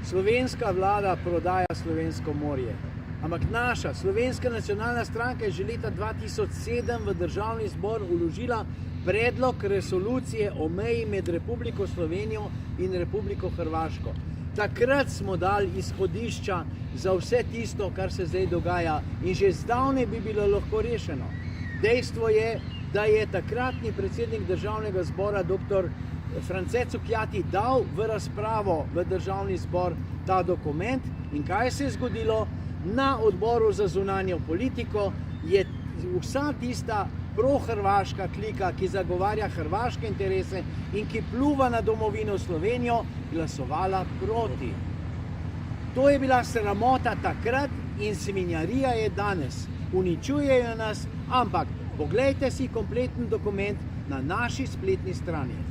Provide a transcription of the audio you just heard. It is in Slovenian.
slovenska vlada prodaja slovensko morje. Ampak naša Slovenska nacionalna stranka je že leta 2007 v Državni zbor vložila predlog resolucije o meji med Republiko Slovenijo in Republiko Hrvaško. Takrat smo dali izhodišča za vse tisto, kar se zdaj dogaja, in že zdavnaj bi bilo lahko rešeno. Dejstvo je, da je takratni predsednik Državnega zbora dr. France Cukjati dal v razpravo v Državni zbor ta dokument, in kaj se je zgodilo? Na odboru za zunanjo politiko je vsa tista prohrvaška klika, ki zagovarja hrvaške interese in ki pljuva na domovino Slovenijo, glasovala proti. To je bila sramota takrat in svinjarija je danes. Uničujejo nas, ampak poglejte si kompleten dokument na naši spletni strani.